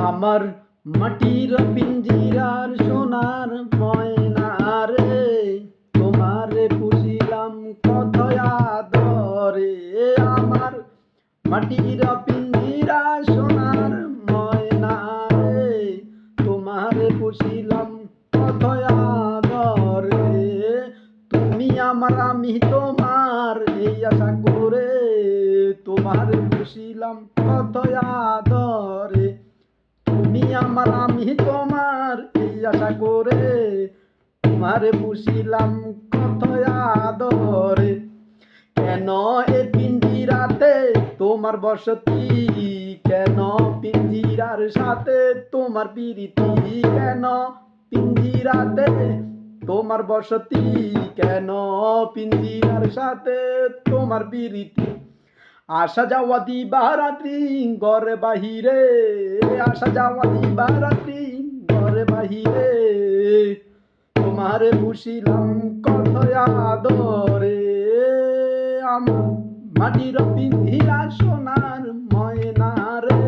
আমার মাটির পিঞ্জিরার সোনার ময়না রে, তোমারে পুষিলাম কত আদরে। আমার মাটির পিঞ্জিরা সোনার ময়না রে, তোমারে পুষিলাম কত আদরে। তুমি আমার আমি তোমার এই আশা করে, তোমারে পুষিলাম কত আদরে। তুমি আমার আমি তোমার এই আশা করে, তোমারে পুষিলাম কত আদরে। কেন এ পিঞ্জিরাতে তোমার বসতি, কেন পিঞ্জিরার সাথে তোমার প্রীতি, কেন পিঞ্জিরাতে তোমার বসতি, কেন পিঞ্জিরার সাথে তোমার প্রীতি। আসা যাওয়া দিবারাত্রি ঘরে বাহিরে, আসা যাওয়া দিবারাত্রি ঘরে বাহিরে, তোমারে পুষিলাম কত আদরে। আমার মাটির পিঞ্জিরা সোনার ময়না রে,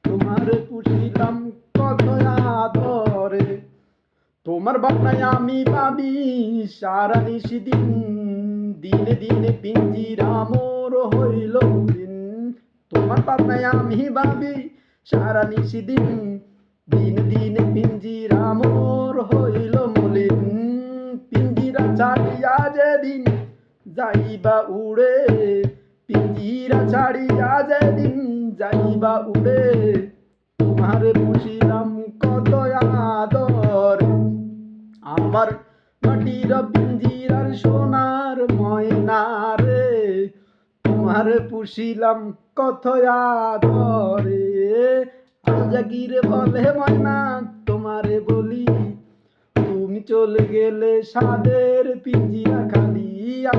তোমারে পুষিলাম কত আদরে। তোমার ভাবনায় আমি ভাবি সারা নিশিদিন, দিনে দিনে পিঞ্জিরা মোর হইল দিন। তোমার ভাবনায় আমি ভাবি সারা নিশিদিন, দিনে দিনে পিঞ্জিরা মোর হইল মলিন। পিঞ্জিরা ছাড়িয়া যেদিন যাইবা উড়ে, পিঞ্জিরা ছাড়িয়া যেদিন যাইবা উড়ে, তোমারে পুষিলাম কত আদরে। আমার মাটির পিঞ্জিরার সোনার ময়না রে, তোমারে পুষিলাম কত আদরে। জাগিরে বলে ময়না তোমারে বলি, তুমি চলে গেলে সাদের পিঞ্জিরা খালি।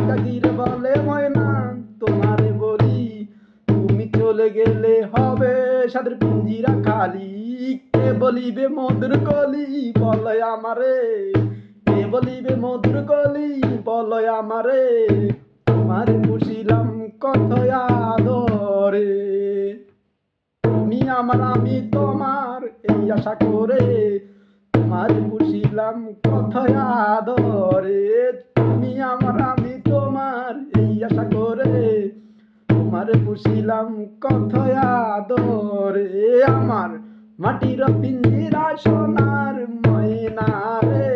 জাগিরে বলে ময়না তোমারে বলি, তুমি চলে গেলে হবে সাদের পিঞ্জিরা খালি। কে বলিবে মধুর কলি বলয় আমারে, কে বলিবে মধুর কলি বলয় আমারে। তোমারে পুষিলাম কত আদরে, তুমি আমার আমি তোমার এই আশা করে, তোমারে পুষিলাম কত আদরে। তুমি আমার আমি তোমার এই আশা করে, তোমারে পুষিলাম কত আদরে। আমার মাটির পিঞ্জিরা সোনার ময়না রে।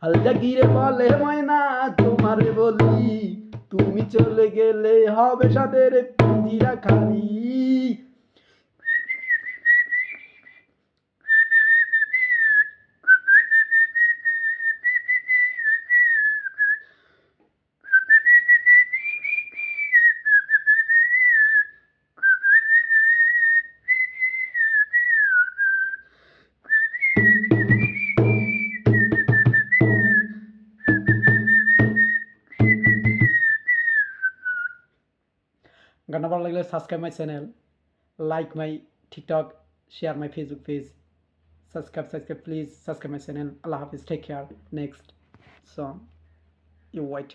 আলজাগিরে বলে ময়না তোমারে বলি, তুমি চলে গেলে হবে সাদের পিঞ্জিরা খালি। গানটা ভালো লাগলে subscribe my channel, like my TikTok, share my Facebook page, subscribe please, subscribe my channel. আল্লাহ হাফিজ, take care. Next song, you white.